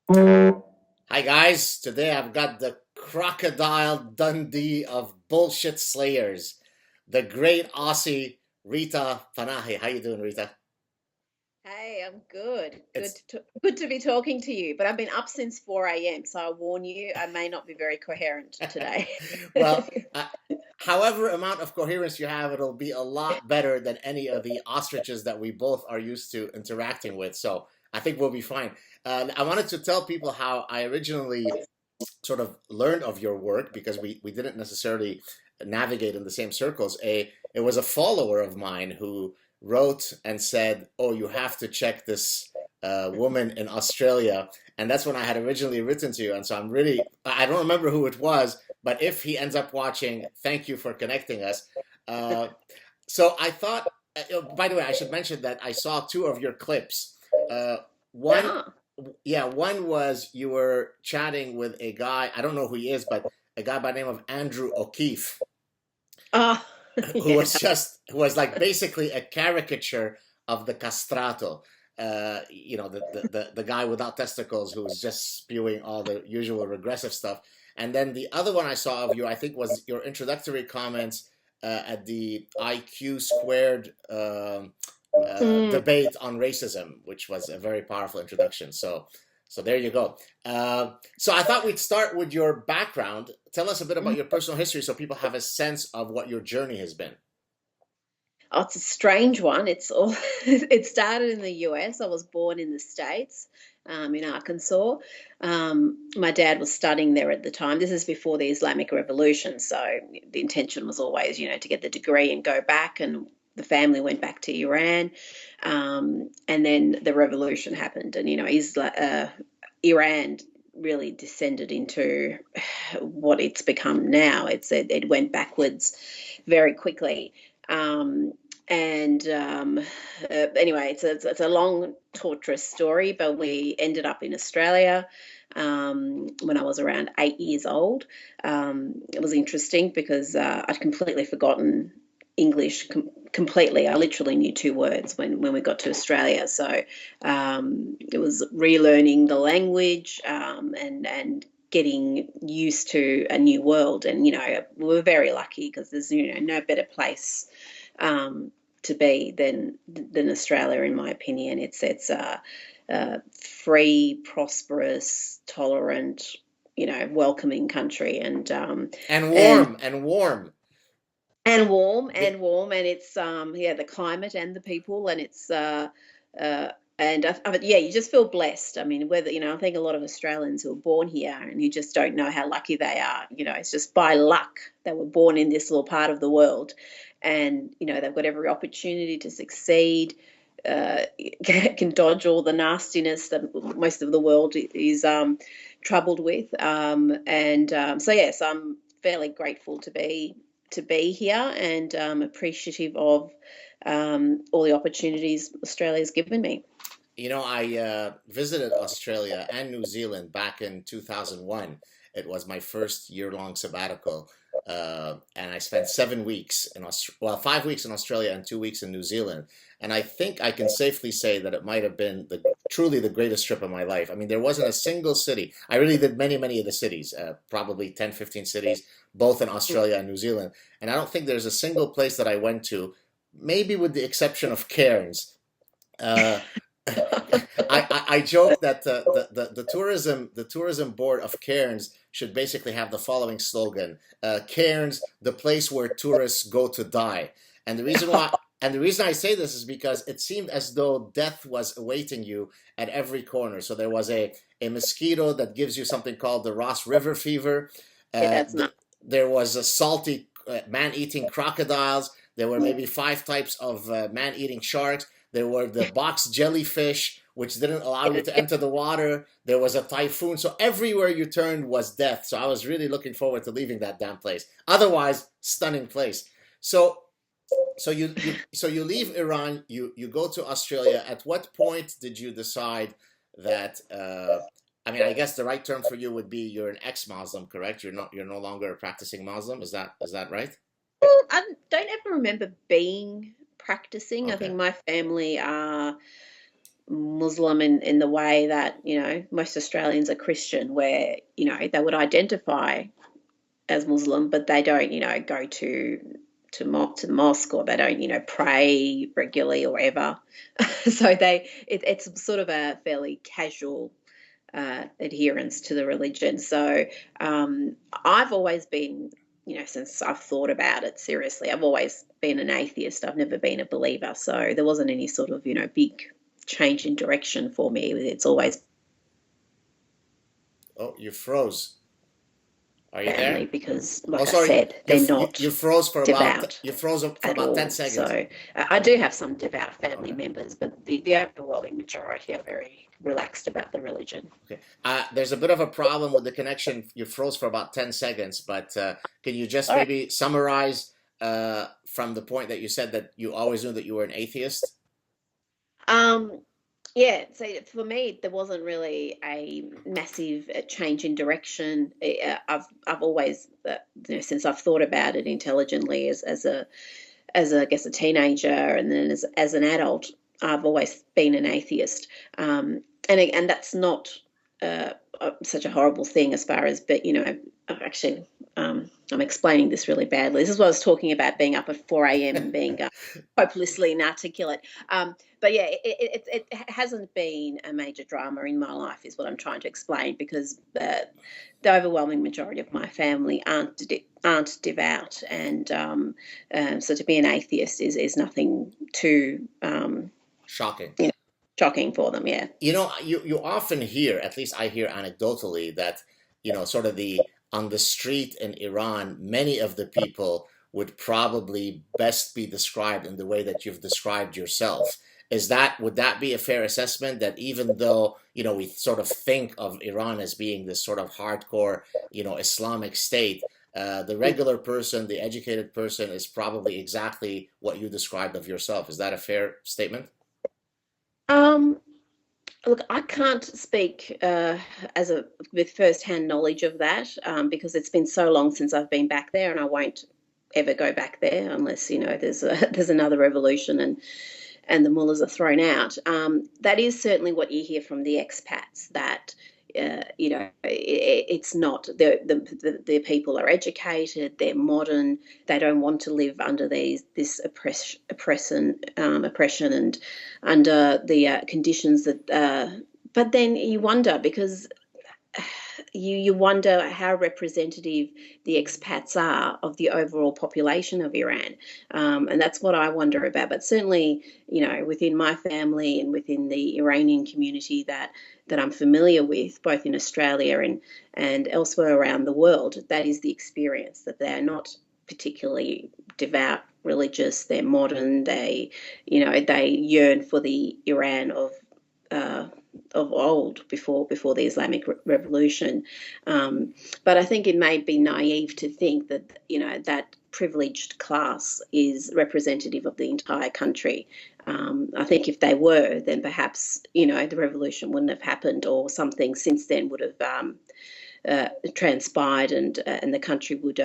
Hi guys, today I've got the crocodile Dundee of bullshit slayers, the great Aussie Rita Panahi. How you doing, Rita? Hey, I'm good. It's Good to be talking to you. But I've been up since 4 a.m., so I warn you, I may not be very coherent today. well, uh, however amount of coherence you have, it'll be a lot better than any of the ostriches that we both are used to interacting with. So I think we'll be fine. I wanted to tell people how I originally sort of learned of your work because we didn't necessarily navigate in the same circles. It was a follower of mine who wrote and said, "Oh, you have to check this woman in Australia," and that's when I had originally written to you. And so I don't remember who it was, but if he ends up watching, thank you for connecting us. Uh, so I thought. By the way, I should mention that I saw two of your clips. One Ah, yeah, one was you were chatting with a guy, I don't know who he is, but a guy by the name of Andrew O'Keefe, ah, yeah. who was like basically a caricature of the castrato. The guy without testicles who was just spewing all the usual regressive stuff. And then the other one I saw of you, I think, was your introductory comments at the IQ squared Mm, debate on racism, which was a very powerful introduction. So there you go. So I thought we'd start with your background. Tell us a bit about mm. your personal history, so people have a sense of what your journey has been. Oh, it's a strange one. It's all it started in the US. I was born in the States, in Arkansas. My dad was studying there at the time. This is before the Islamic Revolution, so the intention was always, to get the degree and go back. And the family went back to Iran, and then the revolution happened, and Iran really descended into what it's become now. It went backwards very quickly. Um, and Anyway, it's a long, torturous story, but we ended up in Australia when I was around 8 years old. It was interesting because I'd completely forgotten English completely. I literally knew two words when we got to Australia. So it was relearning the language and getting used to a new world. And we were very lucky because there's no better place to be than Australia, in my opinion. It's a free, prosperous, tolerant, welcoming country, And and warm, and warm. and warm, and it's yeah, the climate and the people, and it's yeah, you just feel blessed. I mean, whether I think a lot of Australians who are born here and who just don't know how lucky they are. It's just by luck they were born in this little part of the world, and they've got every opportunity to succeed. Can dodge all the nastiness that most of the world is troubled with, so yes, I'm fairly grateful to be here, and appreciative of all the opportunities Australia's given me. I visited Australia and New Zealand back in 2001. It was my first year-long sabbatical, and I spent 7 weeks well, 5 weeks in Australia and 2 weeks in New Zealand. And I think I can safely say that it might have been truly the greatest trip of my life. I mean, there wasn't a single city. I really did many, many of the cities, probably 10, 15 cities, both in Australia and New Zealand. And I don't think there's a single place that I went to, maybe with the exception of Cairns. Uh, I joke that the tourism board of Cairns should basically have the following slogan: Cairns, the place where tourists go to die. And the reason I say this is because it seemed as though death was awaiting you at every corner. So there was a mosquito that gives you something called the Ross River fever. Yeah, Uh, that's not. th- there was a salty man-eating crocodiles. There were maybe five types of man-eating sharks. There were the box jellyfish, which didn't allow you to enter the water. There was a typhoon. So everywhere you turned was death. So I was really looking forward to leaving that damn place. Otherwise, stunning place. So so you leave Iran, you go to Australia. At what point did you decide that I mean, I guess the right term for you would be you're an ex-Muslim, correct? You're no longer a practicing Muslim. Is that right? I don't ever remember being practicing. I think Okay. my family are Muslim in the way that, most Australians are Christian, where, they would identify as Muslim, but they don't, go to the mosque, or they don't, pray regularly or ever. So it's sort of a fairly casual adherence to the religion. So I've always been, since I've thought about it seriously, I've always been an atheist. I've never been a believer. So there wasn't any sort of, big change in direction for me. It's always Oh, you froze. Are you family there? because, Oh, like I sorry. said, they're not You froze for about devout you froze for at about ten all. seconds. So I do have some devout family Okay. members, but the overwhelming majority are very relaxed about the religion. Okay. There's a bit of a problem with the connection. You froze for about 10 seconds, but can you just All right. maybe summarize from the point that you said that you always knew that you were an atheist? Um, Yeah, so for me, there wasn't really a massive change in direction. I've always, since I've thought about it intelligently as I guess a teenager, and then as an adult, I've always been an atheist. And that's not such a horrible thing as far as, but actually, I'm explaining this really badly. This is what I was talking about, being up at 4 a.m. and being hopelessly inarticulate. But yeah, it hasn't been a major drama in my life, is what I'm trying to explain, because the overwhelming majority of my family aren't devout, and so to be an atheist is nothing too Shocking. you know, shocking for them. Yeah. You often hear, at least I hear anecdotally, that sort of the on the street in Iran, many of the people would probably best be described in the way that you've described yourself. Would that be a fair assessment, that even though we sort of think of Iran as being this sort of hardcore Islamic state, the regular person, the educated person, is probably exactly what you described of yourself? Is that a fair statement? Um, Look, I can't speak with first-hand knowledge of that, because it's been so long since I've been back there, and I won't ever go back there unless there's another revolution and the mullahs are thrown out. That is certainly what you hear from the expats, that it's not, the people are educated, they're modern, they don't want to live under this oppression and under the conditions that. But then you wonder, because you wonder how representative the expats are of the overall population of Iran, and that's what I wonder about. But certainly, within my family and within the Iranian community that I'm familiar with, both in Australia and elsewhere around the world, that is the experience, that they're not particularly devout, religious. They're modern. They yearn for the Iran uh, of old, before the Islamic Revolution. But I think it may be naive to think that that privileged class is representative of the entire country. I think if they were, then perhaps the revolution wouldn't have happened, or something since then would have transpired, and the country would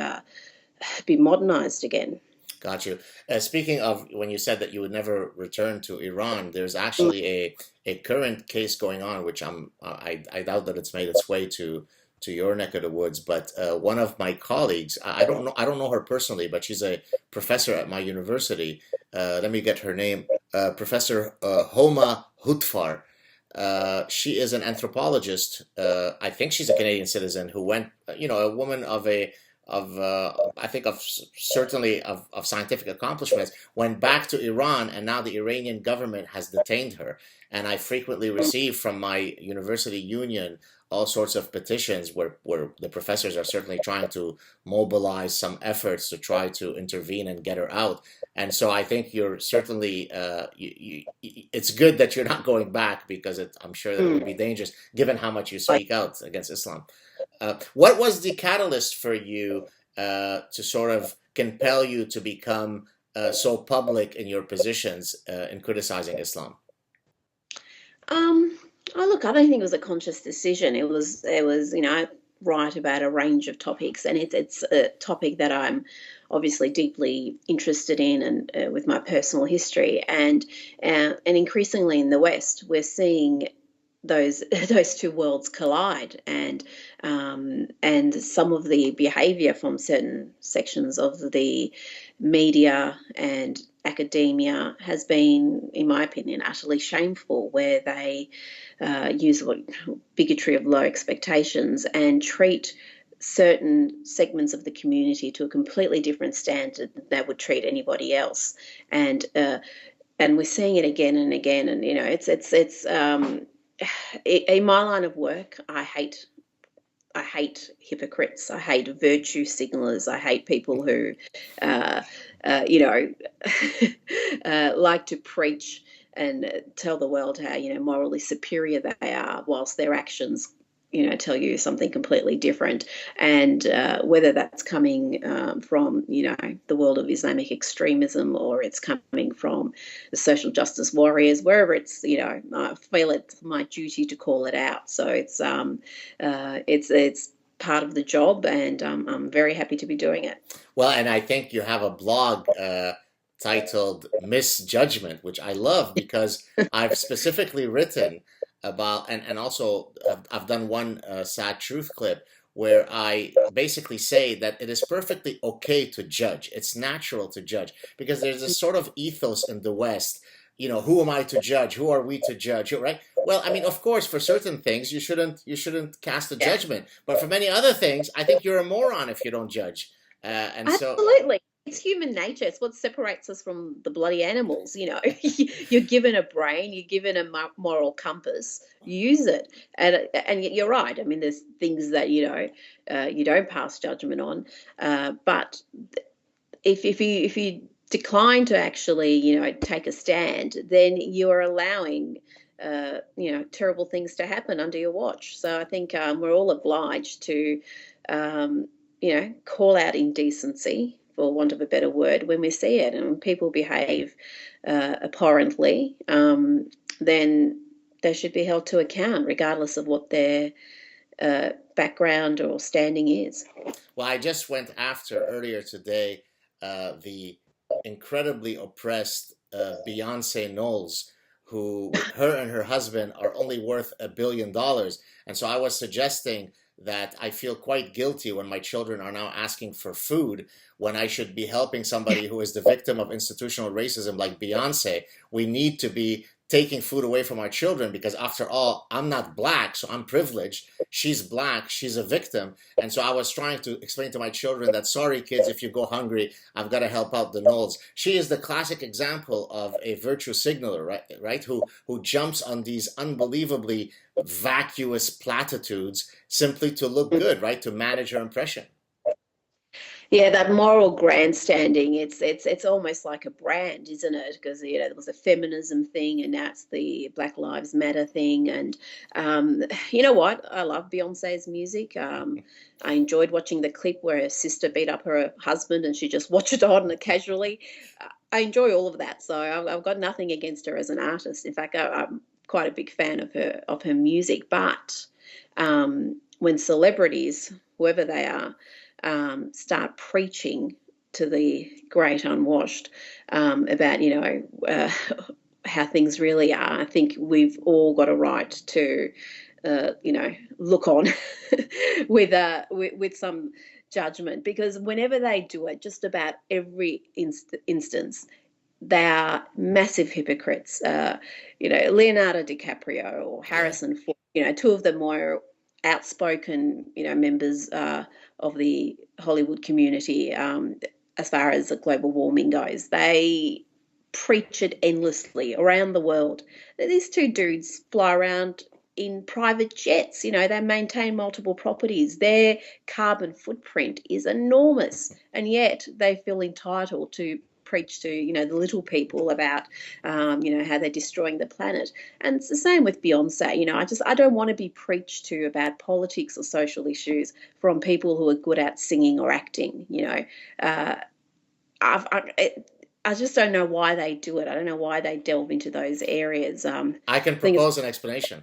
be modernized again. Got you. Speaking of, when you said that you would never return to Iran, there's Mm. actually a current case going on, which I doubt that it's made its way to your neck of the woods. But one of my colleagues, I don't know her personally, but she's a professor at my university. Let me get her name. Professor Homa Hutfar. She is an anthropologist. I think she's a Canadian citizen who went, a woman of I think certainly of scientific accomplishments, went back to Iran, and now the Iranian government has detained her. And I frequently receive from my university union all sorts of petitions where the professors are certainly trying to mobilize some efforts to try to intervene and get her out. And so I think you're certainly it's good that you're not going back, because I'm sure that it would be Mm. dangerous given how much you Like, speak out against Islam. What was the catalyst for you to sort of compel you to become so public in your positions in criticizing Islam? Um, oh look, I don't think it was a conscious decision. It was, write about a range of topics, and it's a topic that I'm obviously deeply interested in, and with my personal history, and increasingly in the West, we're seeing those those two worlds collide, and some of the behaviour from certain sections of the media and academia has been, in my opinion, utterly shameful, where they use bigotry of low expectations and treat certain segments of the community to a completely different standard than they would treat anybody else, and we're seeing it again and again. And it's in my line of work, I hate hypocrites. I hate virtue signalers. I hate people who, uh, you know, like to preach and tell the world how, morally superior they are, whilst their actions, tell you something completely different. And whether that's coming from, the world of Islamic extremism, or it's coming from the social justice warriors, wherever it's, I feel it's my duty to call it out. So it's part of the job, and I'm very happy to be doing it. Well, and I think you have a blog titled Misjudgment, which I love because I've specifically written about, and also I've done one sad truth clip where I basically say that it is perfectly okay to judge. It's natural to judge because there's this sort of ethos in the West. Who am I to judge? Who are we to judge? Right? Well, I mean, of course, for certain things you shouldn't cast a Yeah, judgment, but for many other things, I think you're a moron if you don't judge. And so, absolutely. It's human nature. It's what separates us from the bloody animals. You're given a brain, you're given a moral compass. Use it, and you're right. I mean, there's things that you don't pass judgment on, but if you decline to actually take a stand, then you are allowing terrible things to happen under your watch. So I think we're all obliged to call out indecency, for want of a better word, when we see it, and when people behave abhorrently, then they should be held to account, regardless of what their background or standing is. well, I just went after earlier today the incredibly oppressed Beyonce Knowles, who her and her husband are only worth $1 billion. And so I was suggesting that I feel quite guilty when my children are now asking for food when I should be helping somebody who is the victim of institutional racism like Beyonce. We need to be taking food away from our children because, after all, I'm not black, so I'm privileged. She's black, she's a victim. And so I was trying to explain to my children that, sorry, kids, if you go hungry, I've got to help out the Knowles. She is the classic example of a virtue signaler, right? Right? Who jumps on these unbelievably vacuous platitudes simply to look good, right? To manage her impression. Yeah, that moral grandstanding, it's almost like a brand, isn't it? Because there was a feminism thing, and now it's the Black Lives Matter thing. And you know what? I love Beyonce's music. I enjoyed watching the clip where her sister beat up her husband, and she just watched it on casually. I enjoy all of that, so I've got nothing against her as an artist. In fact, I'm quite a big fan of her music. But when celebrities, whoever they are, start preaching to the great unwashed about how things really are, I think we've all got a right to look on with some judgment, because whenever they do it, just about every instance, they are massive hypocrites. Leonardo DiCaprio or Yeah. Harrison Ford, two of the more outspoken, members of the Hollywood community, as far as the global warming goes. They preach it endlessly around the world. These two dudes fly around in private jets. They maintain multiple properties. Their carbon footprint is enormous, and yet they feel entitled to preach to the little people about how they're destroying the planet. And it's the same with Beyonce. I don't want to be preached to about politics or social issues from people who are good at singing or acting. uh, I just don't know why they do it. I don't know why they delve into those areas. I can I think it's propose an explanation.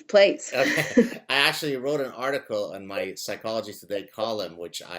Please. Okay, I actually wrote an article on my Psychology Today column,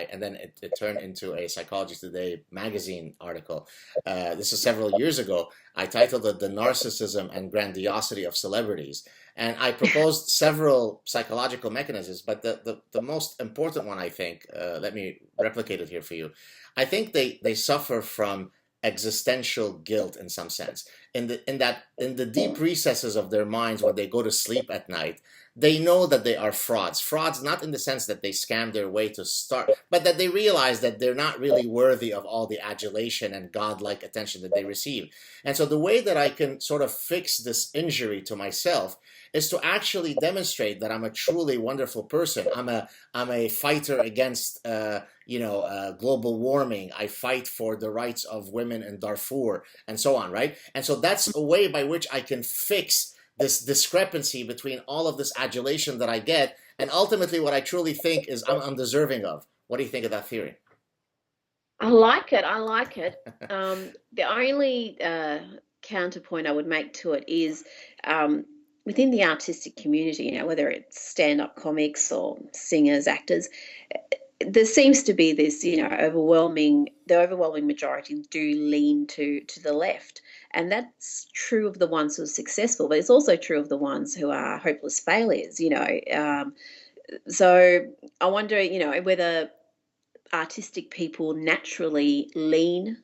and then it turned into a Psychology Today magazine article. This is several years ago. I titled it "The Narcissism and Grandiosity of Celebrities," and I proposed several psychological mechanisms. But the most important one, I think, let me replicate it here for you. I think they suffer from existential guilt in some sense in the deep recesses of their minds when they go to sleep at night. They know that they are frauds not in the sense that they scam their way to start, but that they realize that they're not really worthy of all the adulation and godlike attention that they receive. And so the way that I can sort of fix this injury to myself is to actually demonstrate that I'm a truly wonderful person. I'm a fighter against global warming. I fight for the rights of women in Darfur and so on, right? And so that's a way by which I can fix this discrepancy between all of this adulation that I get and ultimately what I truly think is I'm undeserving of. What do you think of that theory? I like it. I like it. The only counterpoint I would make to it is within the artistic community, whether it's stand-up comics or singers, actors, there seems to be this, the overwhelming majority do lean to the left. And that's true of the ones who are successful, but it's also true of the ones who are hopeless failures. So I wonder, whether artistic people naturally lean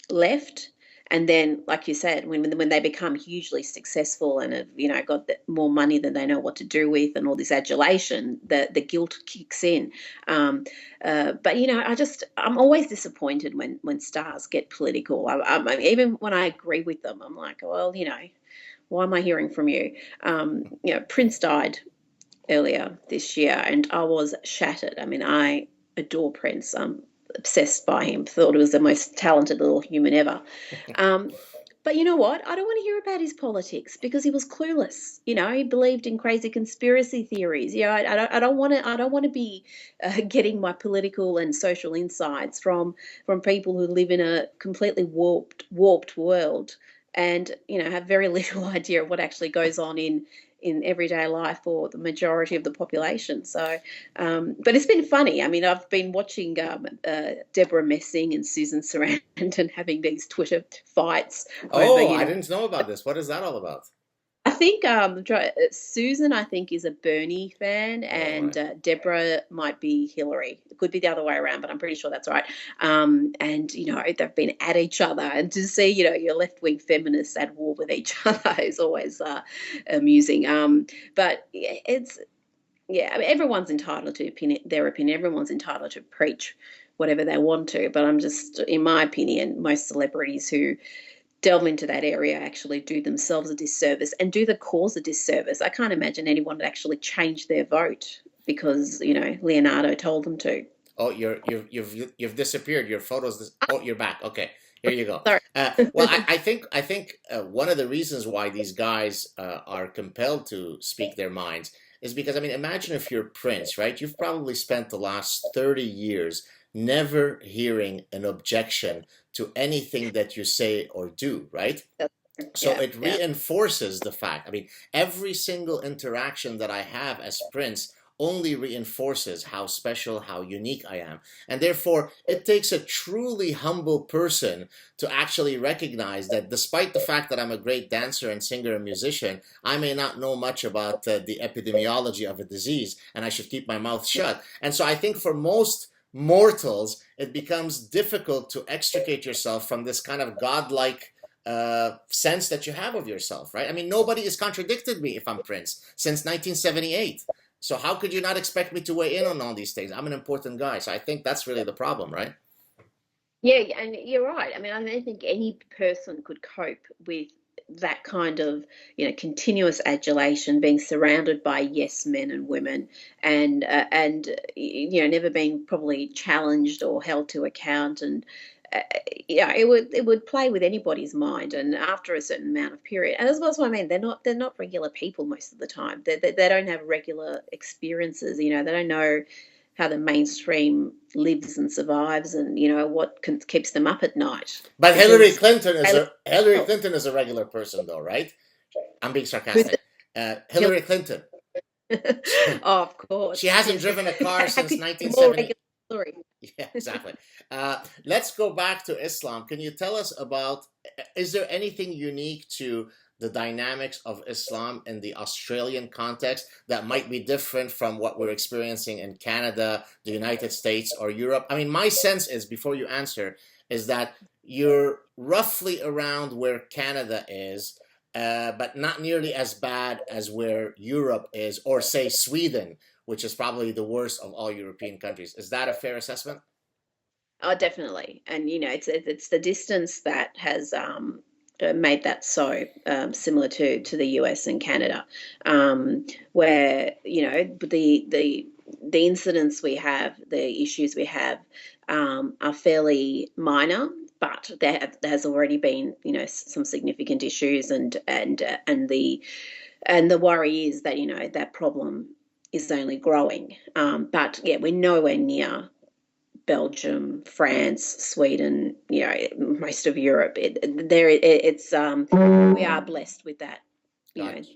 left, and then like you said, when they become hugely successful and have got more money than they know what to do with and all this adulation, the guilt kicks in. But I'm always disappointed when stars get political. Even when I agree with them, I'm like, well, why am I hearing from you? Prince died earlier this year and I was shattered. I mean, I adore Prince. I'm obsessed by him. Thought he was the most talented little human ever. Um, but you know what? I don't want to hear about his politics because he was clueless. He believed in crazy conspiracy theories. I don't want to. I don't want to be getting my political and social insights from people who live in a completely warped world and have very little idea of what actually goes on in everyday life for the majority of the population. So, but it's been funny. I mean, I've been watching Deborah Messing and Susan Sarandon having these Twitter fights over, Oh, I didn't know about this. What is that all about? I think Susan, I think, is a Bernie fan, All and right. Deborah might be Hillary. It could be the other way around, but I'm pretty sure that's right. And they've been at each other, and to see your left wing feminists at war with each other is always amusing. But it's I mean, everyone's entitled to their opinion. Everyone's entitled to preach whatever they want to. But I'm just, in my opinion, most celebrities who delve into that area actually do themselves a disservice and do the cause a disservice. I can't imagine anyone would actually change their vote because Leonardo told them to. Oh, you've disappeared. Your photos. Oh, you're back. Okay, here you go. Sorry. Well, I think one of the reasons why these guys are compelled to speak their minds is because I mean, imagine if you're Prince, right? You've probably spent the last 30 years never hearing an objection to anything that you say or do, right? So Yeah, it yeah. reinforces the fact. I mean, every single interaction that I have as Prince only reinforces how special, how unique I am. And therefore, it takes a truly humble person to actually recognize that despite the fact that I'm a great dancer and singer and musician, I may not know much about the epidemiology of a disease and I should keep my mouth shut. And so I think for most mortals, it becomes difficult to extricate yourself from this kind of godlike sense that you have of yourself, right? I mean, nobody has contradicted me if I'm Prince since 1978. So how could you not expect me to weigh in on all these things? I'm an important guy. So I think that's really the problem, right? Yeah, and you're right. I mean, I don't think any person could cope with that kind of, continuous adulation, being surrounded by yes men and women, and never being probably challenged or held to account, and it would play with anybody's mind, and after a certain amount of period, and that's what I mean. They're not regular people most of the time. They don't have regular experiences. They don't know how the mainstream lives and survives and what keeps them up at night But Hillary because Clinton is they live a Hillary themselves. Clinton is a regular person, though, right? I'm being Who's sarcastic. Hillary. Hillary Clinton. Oh, of course. She hasn't Yes. driven a car How since could you be more 1970. regular? Hillary? Yeah, exactly. Let's go back to Islam. Can you tell us about, is there anything unique to the dynamics of Islam in the Australian context that might be different from what we're experiencing in Canada, the United States, or Europe? I mean, my sense is, before you answer, is that you're roughly around where Canada is, but not nearly as bad as where Europe is, or say Sweden, which is probably the worst of all European countries. Is that a fair assessment? Oh, definitely. And it's the distance that has made that so similar to the US and Canada, where the incidents we have, the issues we have, are fairly minor. But there has already been, some significant issues, and the worry is that that problem is only growing. But yeah, we're nowhere near Belgium, France, Sweden, most of Europe. We are blessed with that, you know, Gotcha.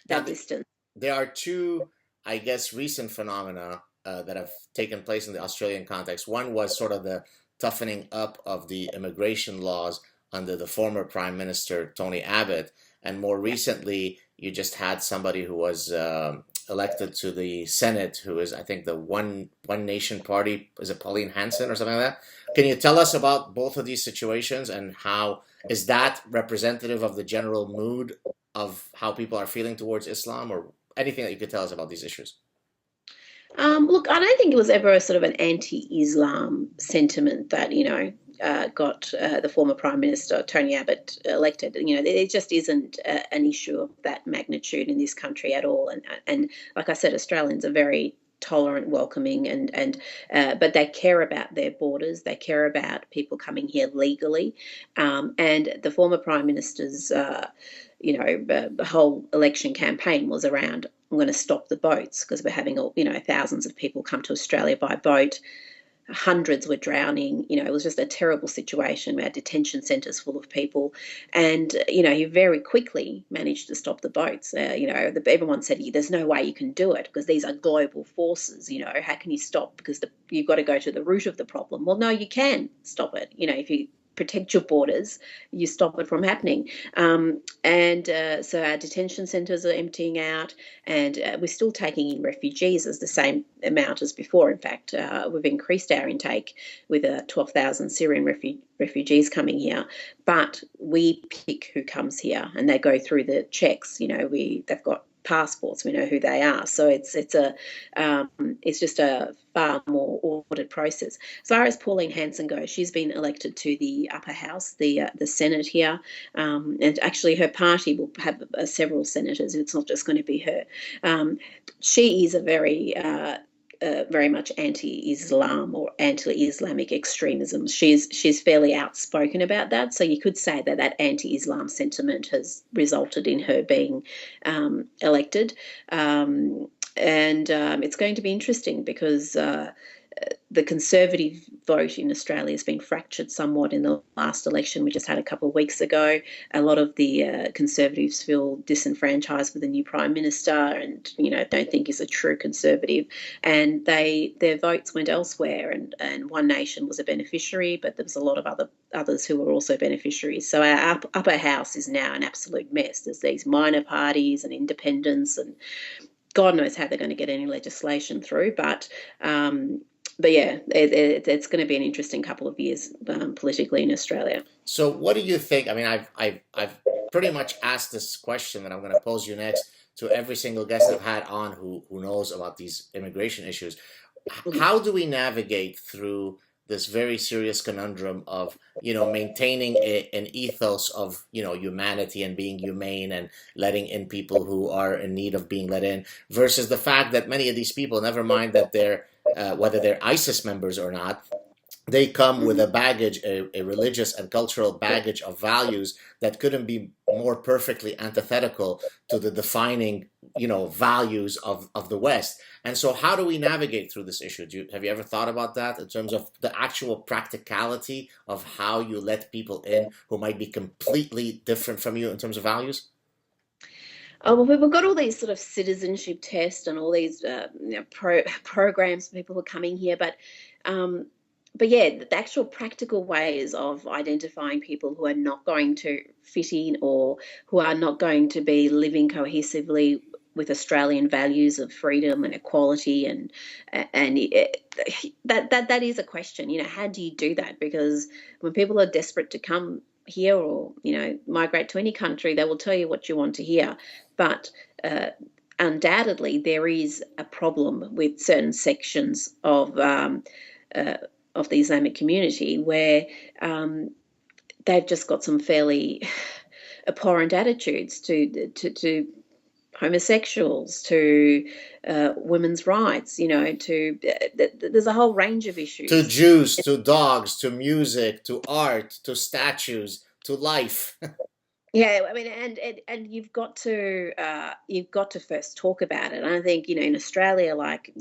Now, that distance. there are two, I guess, recent phenomena that have taken place in the Australian context. One was sort of the toughening up of the immigration laws under the former Prime Minister Tony Abbott, and more Yeah. recently, you just had somebody who was elected to the Senate, who is, I think, the One Nation Party. Is it Pauline Hanson or something like that? Can you tell us about both of these situations, and how is that representative of the general mood of how people are feeling towards Islam, or anything that you could tell us about these issues? Look, I don't think it was ever a sort of an anti-Islam sentiment that got the former Prime Minister Tony Abbott elected. It just isn't an issue of that magnitude in this country at all. And like I said, Australians are very tolerant, welcoming, but they care about their borders. They care about people coming here legally. And the former Prime Minister's the whole election campaign was around, I'm going to stop the boats because we're having thousands of people come to Australia by boat. Hundreds were drowning. It was just a terrible situation. We had detention centres full of people, and he very quickly managed to stop the boats. Everyone said, there's no way you can do it because these are global forces. How can you stop? Because you've got to go to the root of the problem. Well, no, you can stop it. If you protect your borders, you stop it from happening. So our detention centres are emptying out, and we're still taking in refugees as the same amount as before. In fact, we've increased our intake with 12,000 Syrian refugees coming here, but we pick who comes here, and they go through the checks. They've got passports, we know who they are, so it's just a far more ordered process. As far as Pauline Hanson goes, she's been elected to the upper house, the Senate here, and actually her party will have several senators. It's not just going to be her. She is a very much anti-Islam or anti-Islamic extremism. She's fairly outspoken about that. So you could say that anti-Islam sentiment has resulted in her being elected. It's going to be interesting because the Conservative vote in Australia has been fractured somewhat in the last election we just had a couple of weeks ago. A lot of the Conservatives feel disenfranchised with the new Prime Minister and, don't think he's a true Conservative. And their votes went elsewhere, and One Nation was a beneficiary, but there was a lot of others who were also beneficiaries. So our upper house is now an absolute mess. There's these minor parties and independents, and God knows how they're going to get any legislation through. But yeah, it's going to be an interesting couple of years politically in Australia. So, what do you think? I mean, I've pretty much asked this question that I'm going to pose you next to every single guest I've had on who knows about these immigration issues. How do we navigate through this very serious conundrum of maintaining an ethos of humanity and being humane and letting in people who are in need of being let in, versus the fact that many of these people, never mind that they're whether they're ISIS members or not, they come with a baggage, a religious and cultural baggage of values that couldn't be more perfectly antithetical to the defining, values of the West. And so, how do we navigate through this issue? Have you ever thought about that in terms of the actual practicality of how you let people in who might be completely different from you in terms of values? Oh, well, we've got all these sort of citizenship tests and all these programs for people who are coming here, um, but yeah, the actual practical ways of identifying people who are not going to fit in or who are not going to be living cohesively with Australian values of freedom and equality and that is a question. You know, how do you do that? Because when people are desperate to come here or migrate to any country, they will tell you what you want to hear, but undoubtedly there is a problem with certain sections uh, of the Islamic community where they've just got some fairly abhorrent attitudes to homosexuals, to women's rights. There's a whole range of To issues. Jews, to dogs, to music, to art, to statues, to life. Yeah, I mean, and you've got to first talk about it. And I think in Australia, like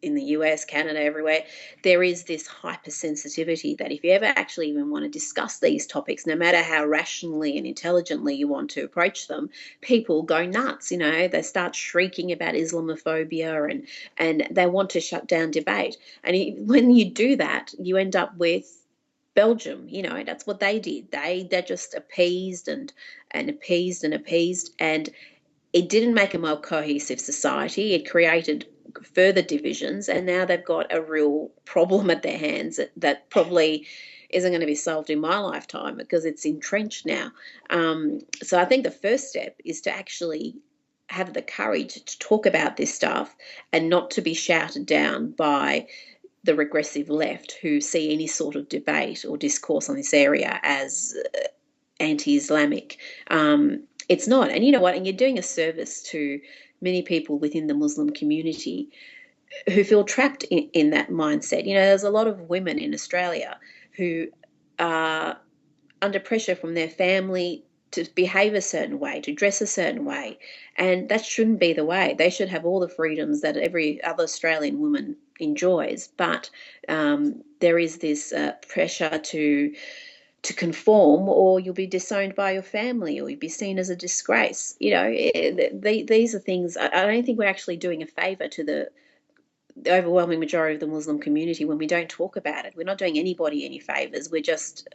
in the US, Canada, everywhere, there is this hypersensitivity that if you ever actually even want to discuss these topics, no matter how rationally and intelligently you want to approach them, people go nuts. They start shrieking about Islamophobia and they want to shut down debate. And when you do that, you end up with Belgium. That's what they did. They just appeased and appeased and appeased, and it didn't make a more cohesive society. It created further divisions, and now they've got a real problem at their hands that probably isn't going to be solved in my lifetime because it's entrenched now. So I think the first step is to actually have the courage to talk about this stuff and not to be shouted down by the regressive left who see any sort of debate or discourse on this area as anti-Islamic. It's not. And you know what? And you're doing a service to many people within the Muslim community who feel trapped in that mindset. There's a lot of women in Australia who are under pressure from their family to behave a certain way, to dress a certain way. And that shouldn't be the way. They should have all the freedoms that every other Australian woman enjoys. But there is this pressure to conform, or you'll be disowned by your family, or you'll be seen as a disgrace. These are things. I don't think we're actually doing a favour to the overwhelming majority of the Muslim community when we don't talk about it. We're not doing anybody any favours. We're just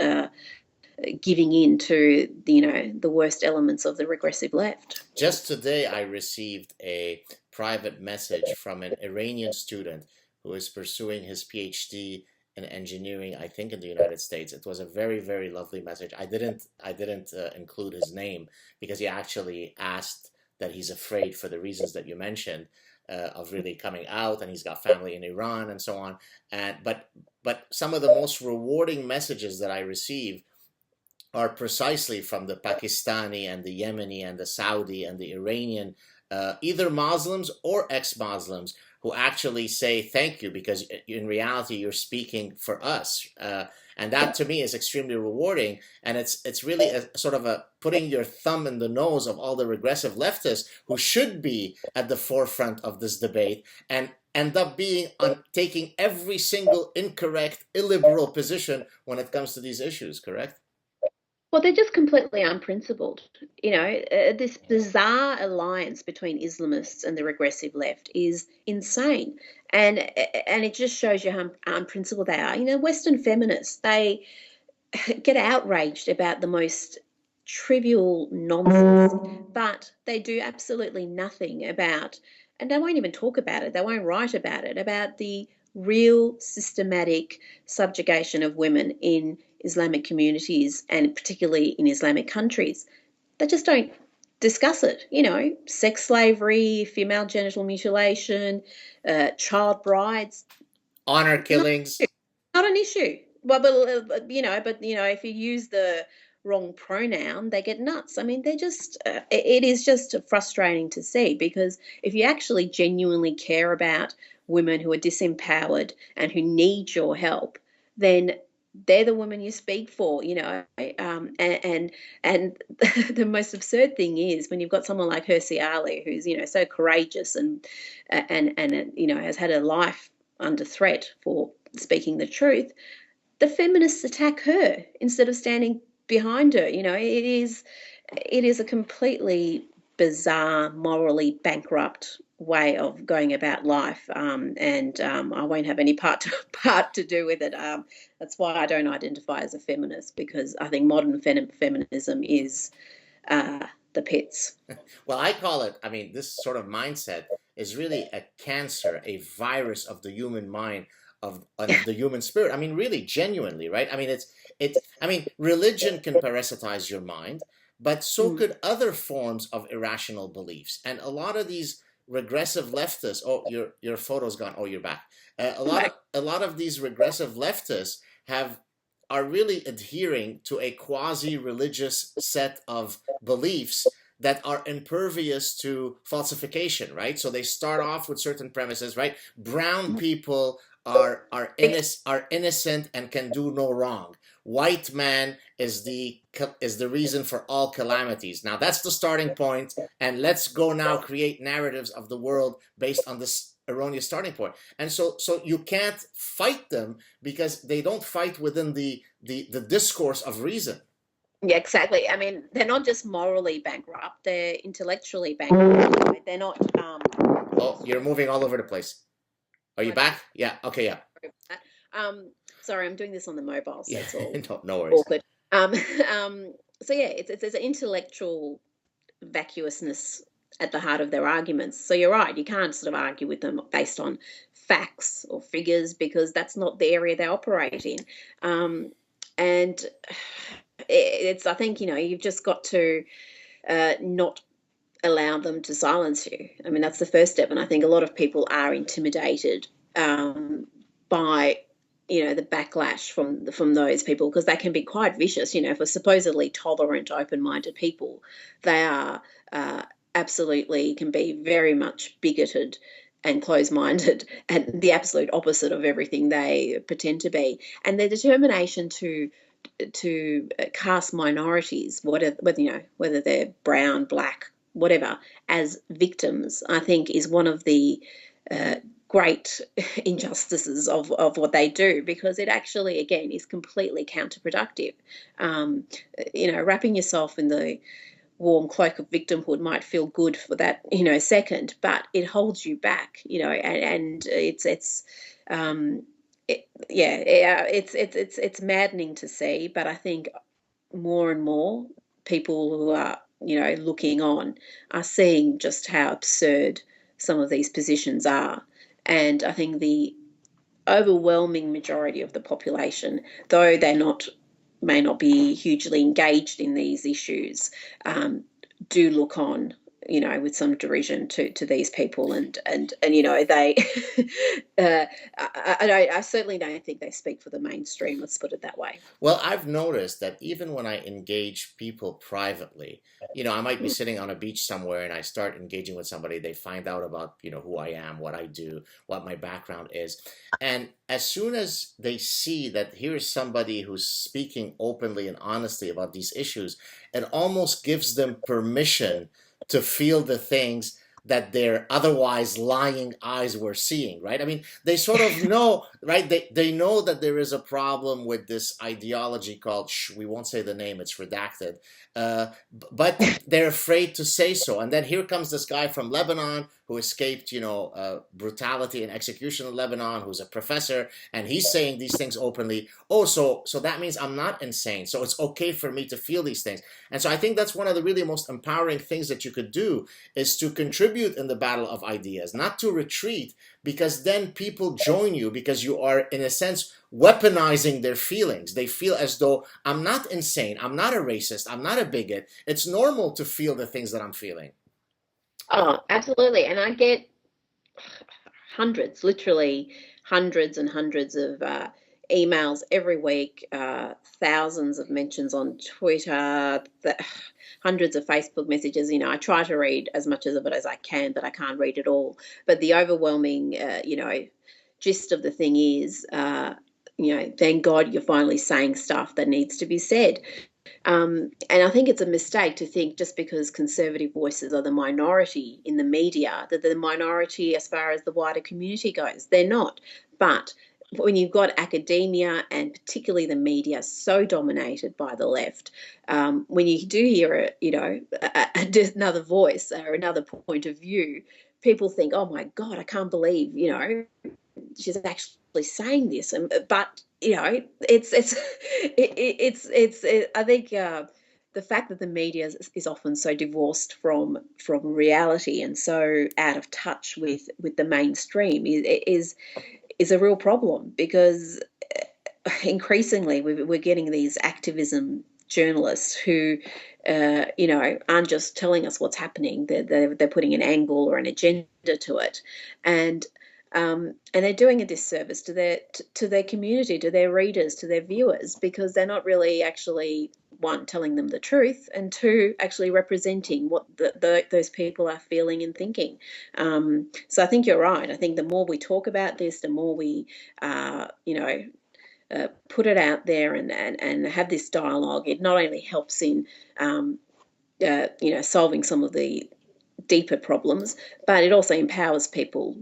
giving in to the worst elements of the regressive left. Just today, I received a private message from an Iranian student who is pursuing his PhD in engineering, I think in the United States. It was a very, very lovely message. I didn't include his name because he actually asked that he's afraid for the reasons that you mentioned of really coming out, and he's got family in Iran and so on. And but some of the most rewarding messages that I receive are precisely from the Pakistani and the Yemeni and the Saudi and the Iranian, either Muslims or ex-Muslims, who actually say thank you because in reality you're speaking for us, and that to me is extremely rewarding. And it's really a sort of a putting your thumb in the nose of all the regressive leftists who should be at the forefront of this debate and end up being on taking every single incorrect, illiberal position when it comes to these issues. Correct? Well, they're just completely unprincipled. This bizarre alliance between Islamists and the regressive left is insane, and it just shows you how unprincipled they are. Western feminists, they get outraged about the most trivial nonsense, but they do absolutely nothing about, and they won't even talk about it, they won't write about it, about the real systematic subjugation of women in Islamic communities and particularly in Islamic countries. They just don't discuss it. Sex slavery, female genital mutilation, child brides, Honor not, killings. not an issue. Well, but if you use the wrong pronoun, they get nuts. I mean, they're just, it is just frustrating to see because if you actually genuinely care about women who are disempowered and who need your help, then they're the women you speak for. And the most absurd thing is when you've got someone like Hirsi Ali, who's so courageous and has had a life under threat for speaking the truth, the feminists attack her instead of standing behind her. It is a completely bizarre, morally bankrupt way of going about life, and I won't have any part to do with it. That's why I don't identify as a feminist, because I think modern feminism is the pits. Well, I call it, I mean, this sort of mindset is really a cancer, a virus of the human mind, of the human spirit. I mean, really, genuinely, right? I mean, I mean, religion can parasitize your mind, but so Mm. could other forms of irrational beliefs. And a lot of these regressive leftists, oh, your photo's gone. Oh, you're back. A lot of these regressive leftists have are really adhering to a quasi-religious set of beliefs that are impervious to falsification, right? So they start off with certain premises, right? Brown people are innocent and can do no wrong. White man is the reason for all calamities. Now that's the starting point, and let's go now create narratives of the world based on this erroneous starting point. And so you can't fight them because they don't fight within the discourse of reason. Yeah, exactly. I mean, they're not just morally bankrupt; they're intellectually bankrupt. They're not. Oh, you're moving all over the place. Are you back? Yeah. Okay. Yeah. Um, sorry, I'm doing this on the mobile, so Yeah. it's all No worries. awkward. Um, so yeah, it's an intellectual vacuousness at the heart of their arguments. So you're right, you can't sort of argue with them based on facts or figures, because that's not the area they operate in. And it's, I think, you've just got to not allow them to silence you. I mean, that's the first step. And I think a lot of people are intimidated by the backlash from those people, because they can be quite vicious. For supposedly tolerant, open-minded people, they are absolutely can be very much bigoted and closed-minded, and the absolute opposite of everything they pretend to be. And their determination to cast minorities, whether they're brown, black, whatever, as victims, I think is one of the great injustices of what they do, because it actually, again, is completely counterproductive. Wrapping yourself in the warm cloak of victimhood might feel good for that second, but it holds you back. And it's maddening to see. But I think more and more people who are looking on are seeing just how absurd some of these positions are. And I think the overwhelming majority of the population, though may not be hugely engaged in these issues, do look on, with some derision to these people, and they, I certainly don't think they speak for the mainstream. Let's put it that way. Well, I've noticed that even when I engage people privately, I might be sitting on a beach somewhere and I start engaging with somebody, they find out about, who I am, what I do, what my background is. And as soon as they see that here is somebody who's speaking openly and honestly about these issues, it almost gives them permission to feel the things that their otherwise lying eyes were seeing, right? I mean, they sort of know, right? They know that there is a problem with this ideology called, we won't say the name, it's redacted, but they're afraid to say so. And then here comes this guy from Lebanon who escaped, brutality and execution in Lebanon, who's a professor, and he's saying these things openly. Oh, so that means I'm not insane. So it's okay for me to feel these things. And so I think that's one of the really most empowering things that you could do, is to contribute in the battle of ideas, not to retreat, because then people join you because you are, in a sense, weaponizing their feelings. They feel as though I'm not insane, I'm not a racist, I'm not a bigot. It's normal to feel the things that I'm feeling. Oh, absolutely. And I get hundreds, literally hundreds and hundreds of emails every week, thousands of mentions on Twitter, hundreds of Facebook messages. I try to read as much of it as I can, but I can't read it all. But the overwhelming, gist of the thing is, thank God you're finally saying stuff that needs to be said. And I think it's a mistake to think just because conservative voices are the minority in the media, that they're the minority as far as the wider community goes. They're not. But when you've got academia and particularly the media so dominated by the left, when you do hear another voice or another point of view, people think, "Oh my God, I can't believe she's actually saying this." But I think the fact that the media is often so divorced from reality and so out of touch with the mainstream is a real problem, because increasingly we're getting these activism journalists who aren't just telling us what's happening. They're putting an angle or an agenda to it, and they're doing a disservice to their community, to their readers, to their viewers, because they're not really actually, one, telling them the truth, and two, actually representing what those people are feeling and thinking. So I think you're right. I think the more we talk about this, the more we put it out there and have this dialogue, it not only helps in solving some of the deeper problems, but it also empowers people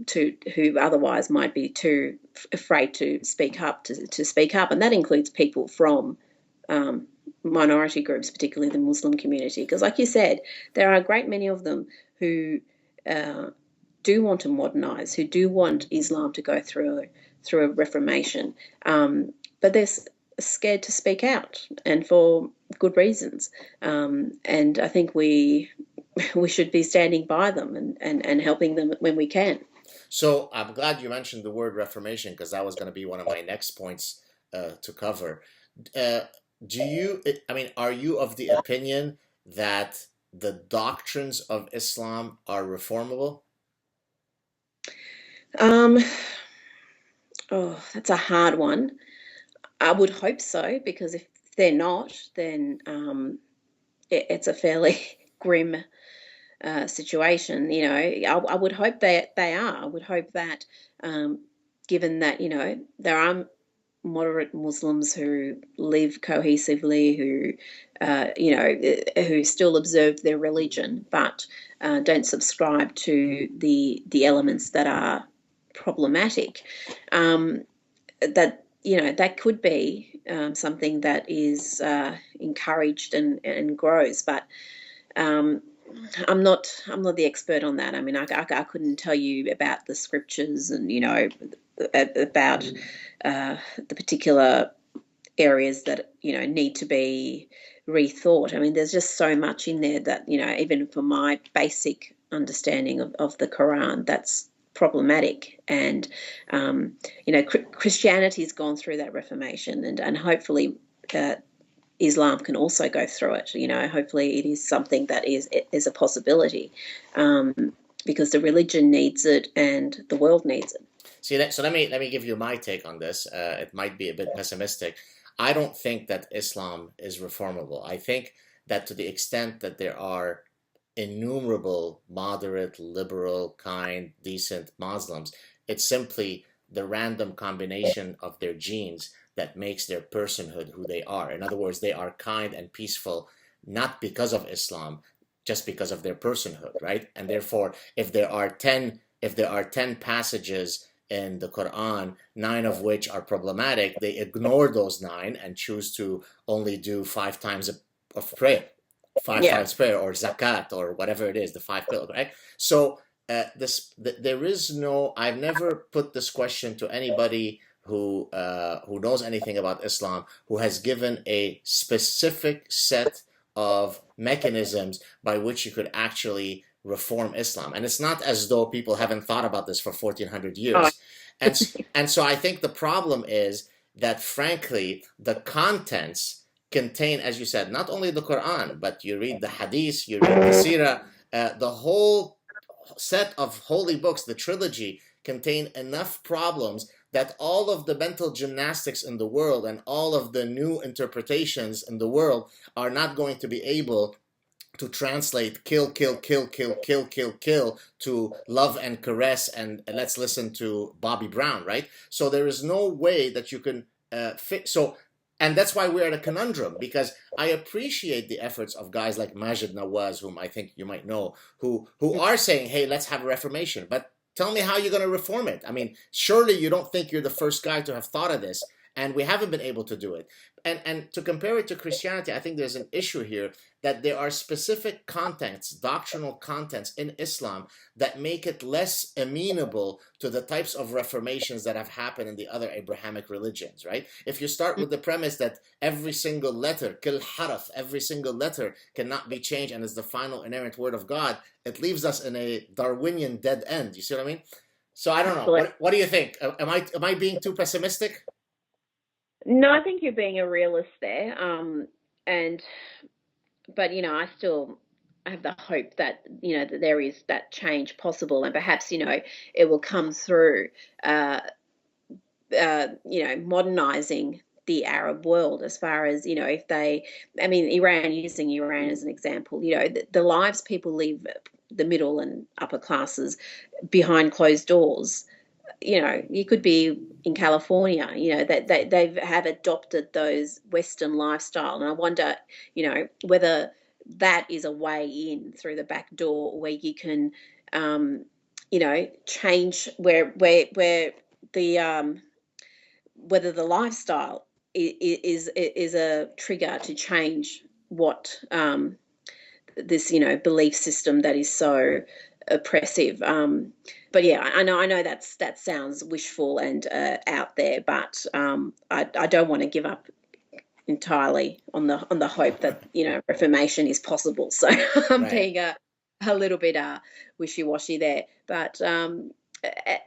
who otherwise might be too afraid to speak up, and that includes people from minority groups, particularly the Muslim community, because, like you said, there are a great many of them who do want to modernize, who do want Islam to go through a reformation, but they're scared to speak out, and for good reasons. And I think we should be standing by them and helping them when we can. So I'm glad you mentioned the word reformation, because that was going to be one of my next points to cover. Are you of the opinion that the doctrines of Islam are reformable? That's a hard one. I would hope so, because if they're not, then it's a fairly grim situation. I would hope that they are. I would hope that, given that there are moderate Muslims who live cohesively, who still observe their religion, but don't subscribe to the elements that are problematic. That could be something that is encouraged and grows, but I'm not the expert on that. I mean, I couldn't tell you about the scriptures and about the particular areas that need to be rethought. I mean, there's just so much in there that even for my basic understanding of the Quran, that's problematic. And Christianity's gone through that reformation, and hopefully Islam can also go through it. Hopefully it is something that is a possibility, because the religion needs it and the world needs it. So let me give you my take on this. It might be a bit pessimistic. I don't think that Islam is reformable. I think that to the extent that there are innumerable moderate, liberal, kind, decent Muslims, it's simply the random combination of their genes that makes their personhood who they are. In other words, they are kind and peaceful, not because of Islam, just because of their personhood, right? And therefore, if there are 10 passages in the Quran, 9 of which are problematic, they ignore those 9 and choose to only do 5 times of prayer, times prayer, or zakat, or whatever it is, the 5 pillars, right? So there is no. I've never put this question to anybody who knows anything about Islam, who has given a specific set of mechanisms by which you could actually reform Islam. And it's not as though people haven't thought about this for 1400 years. And so I think the problem is that, frankly, the contents contain, as you said, not only the Quran, but you read the Hadith, you read the Sirah, the whole set of holy books, the trilogy, contain enough problems that all of the mental gymnastics in the world and all of the new interpretations in the world are not going to be able to translate kill, kill, kill, kill, kill, kill, kill to love and caress and let's listen to Bobby Brown, right? So there is no way that you can fit. So, and that's why we're at a conundrum, because I appreciate the efforts of guys like Majid Nawaz, whom I think you might know, who are saying, hey, let's have a reformation. But tell me how you're going to reform it. I mean, surely you don't think you're the first guy to have thought of this, and we haven't been able to do it. And to compare it to Christianity, I think there's an issue here that there are specific contents, doctrinal contents in Islam that make it less amenable to the types of reformations that have happened in the other Abrahamic religions, right? If you start with the premise that every single letter, kil haraf, every single letter cannot be changed and is the final inerrant word of God, it leaves us in a Darwinian dead end. You see what I mean? So I don't know. What do you think? Am I being too pessimistic? No, I think you're being a realist there. But I still have the hope that that there is that change possible, and perhaps it will come through modernizing the Arab world, as far as if they, I mean, using Iran as an example, the lives people live, the middle and upper classes, behind closed doors. You could be in California, that they have adopted those Western lifestyle. And I wonder, whether that is a way in through the back door where you can, change where the whether the lifestyle is a trigger to change what this belief system that is so oppressive. But yeah, I know that sounds wishful and out there, but I don't want to give up entirely on the hope that reformation is possible. So I'm Right. being a little bit wishy-washy there. But and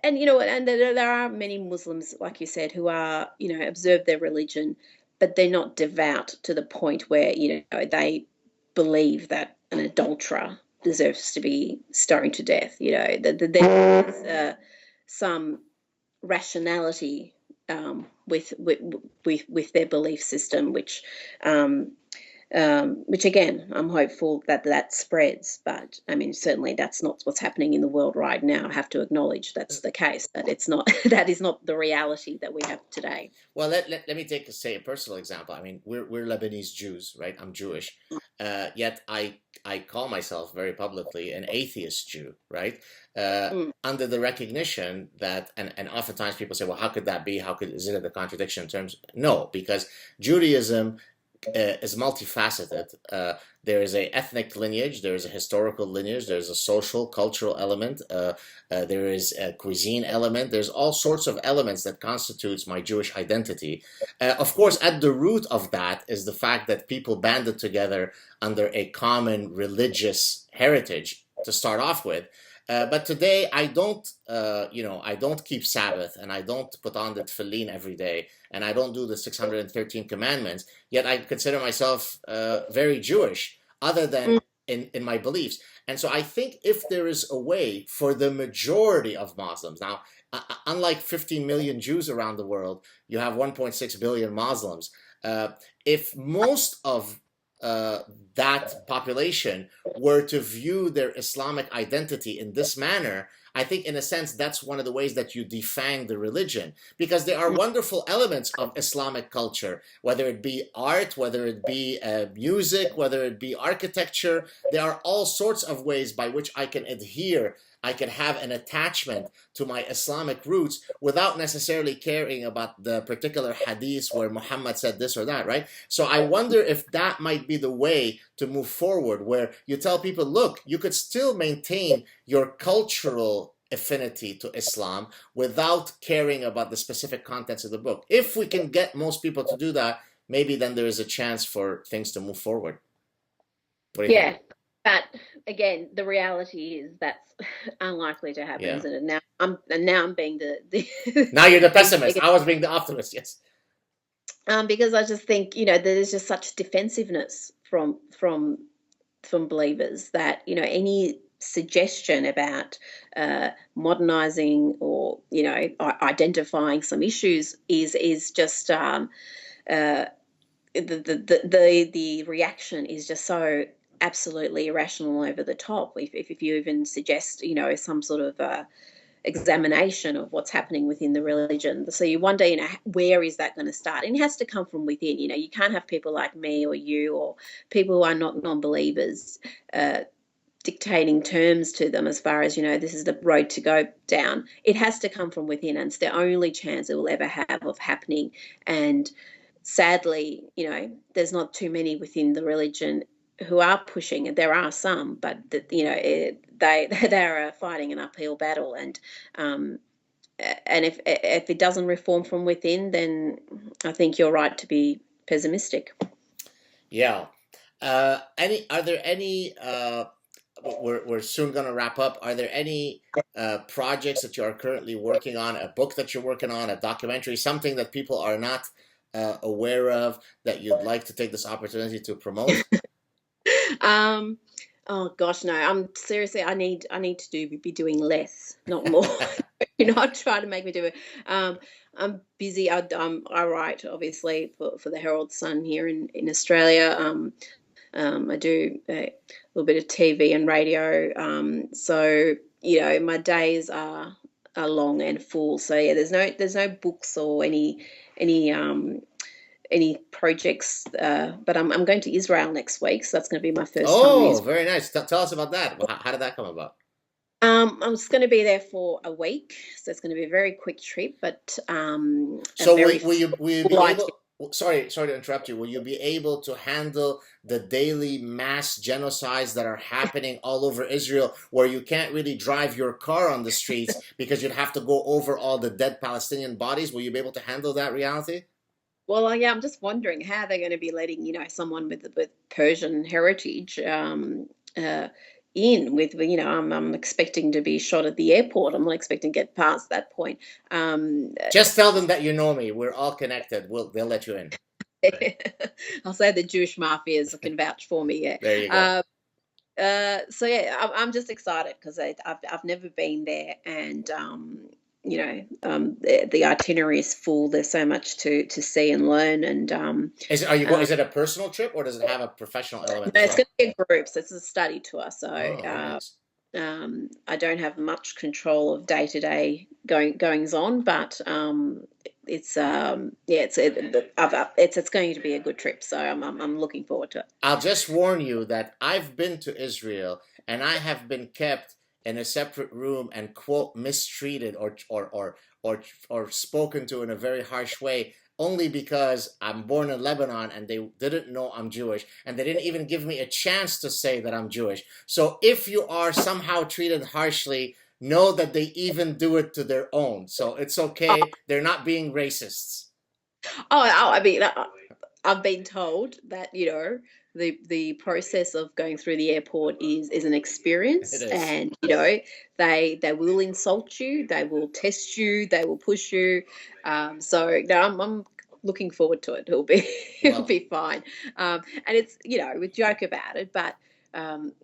there are many Muslims, like you said, who are observe their religion, but they're not devout to the point where they believe that an adulterer deserves to be stoned to death. There's some rationality with their belief system, which again, I'm hopeful that spreads. But I mean, certainly that's not what's happening in the world right now. I have to acknowledge that's the case. That it's not that is not the reality that we have today. Well, let me say a personal example. I mean, we're Lebanese Jews, right? I'm Jewish, yet I call myself very publicly an atheist Jew, right? Under the recognition that, and oftentimes people say, well, how could that be? Is it a contradiction in terms? No, because Judaism is multifaceted. There is a ethnic lineage, there is a historical lineage, there's a social, cultural element, there is a cuisine element, there's all sorts of elements that constitutes my Jewish identity. Of course, at the root of that is the fact that people banded together under a common religious heritage to start off with. But today I don't, I don't keep Sabbath, and I don't put on the tefillin every day, and I don't do the 613 commandments. Yet I consider myself very Jewish, other than in my beliefs. And so I think if there is a way for the majority of Muslims, now, unlike 15 million Jews around the world, you have 1.6 billion Muslims. If most of that population were to view their Islamic identity in this manner, I think in a sense that's one of the ways that you defang the religion, because there are wonderful elements of Islamic culture, whether it be art, whether it be music, whether it be architecture. There are all sorts of ways by which I can adhere, I can have an attachment to my Islamic roots without necessarily caring about the particular hadith where Muhammad said this or that, right? So I wonder if that might be the way to move forward, where you tell people, look, you could still maintain your cultural affinity to Islam without caring about the specific contents of the book. If we can get most people to do that, maybe then there is a chance for things to move forward. What do you think? But again, the reality is that's unlikely to happen, Yeah. isn't it? Now I'm being the Now you're the pessimist. I was being the optimist. Yes. because I just think there's just such defensiveness from believers that any suggestion about modernizing or identifying some issues is just the reaction is just so absolutely irrational, over the top. If you even suggest some sort of examination of what's happening within the religion, so you wonder where is that going to start? And it has to come from within. You can't have people like me or you or people who are not non-believers dictating terms to them as far as, this is the road to go down. It has to come from within, and it's the only chance it will ever have of happening. And sadly, there's not too many within the religion who are pushing it. There are some, but they're fighting an uphill battle. And if it doesn't reform from within, then I think you're right to be pessimistic. Yeah. Are there any? We're soon going to wrap up. Are there any projects that you are currently working on? A book that you're working on? A documentary? Something that people are not aware of that you'd like to take this opportunity to promote? Oh gosh, no. I'm seriously. I need to be doing less, not more. You're not trying to make me do it. I'm busy. I write obviously for the Herald Sun here in Australia. I do a little bit of TV and radio. So my days are long and full. So yeah, there's no books or any projects, but I'm going to Israel next week, so that's going to be my first time. Oh, very nice. Tell us about that. How did that come about? I'm just going to be there for a week, so it's going to be a very quick trip. But so will you be able? Sorry to interrupt you. Will you be able to handle the daily mass genocides that are happening all over Israel, where you can't really drive your car on the streets because you'd have to go over all the dead Palestinian bodies? Will you be able to handle that reality? Well, yeah, I'm just wondering how they're going to be letting someone with Persian heritage in with I'm expecting to be shot at the airport. I'm not expecting to get past that point. Just tell them that you know me. We're all connected. They'll let you in. I'll say the Jewish mafias can vouch for me. Yeah. There you go. So yeah, I'm just excited because I've never been there, and the itinerary is full. There's so much to see and learn. And is it a personal trip, or does it have a professional element? No, it's going to be a group. So it's a study tour. So nice. I don't have much control of day-to-day goings on, but it's going to be a good trip. So I'm looking forward to it. I'll just warn you that I've been to Israel and I have been kept in a separate room and quote mistreated or spoken to in a very harsh way, only because I'm born in Lebanon and they didn't know I'm Jewish, and they didn't even give me a chance to say that I'm Jewish. So if you are somehow treated harshly, know that they even do it to their own. So it's okay. They're not being racists. I mean, I've been told that the process of going through the airport is an experience. It is. And they will insult you, they will test you, they will push you. So no, I'm looking forward to it. It'll be fine. And it's we joke about it, but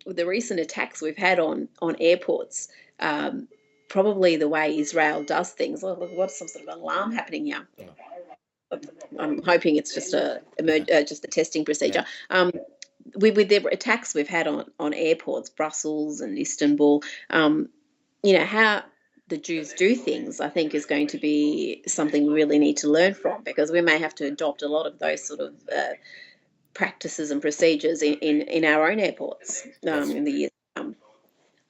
with the recent attacks we've had on airports, probably the way Israel does things, what's some sort of alarm happening here? Yeah. I'm hoping it's just a testing procedure. Yeah. With the attacks we've had on airports, Brussels and Istanbul, how the Jews do things, I think, is going to be something we really need to learn from, because we may have to adopt a lot of those sort of practices and procedures in our own airports in the years to come.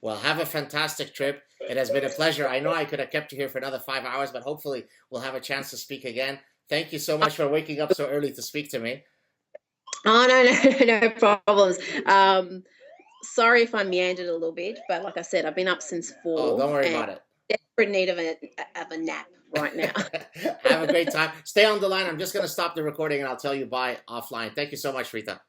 Well, have a fantastic trip. It has been a pleasure. I know I could have kept you here for another 5 hours, but hopefully we'll have a chance to speak again. Thank you so much for waking up so early to speak to me. Oh, no problems. Sorry if I meandered a little bit, but like I said, I've been up since 4. Oh, don't worry about it. Desperate need of a nap right now. Have a great time. Stay on the line. I'm just going to stop the recording and I'll tell you bye offline. Thank you so much, Rita.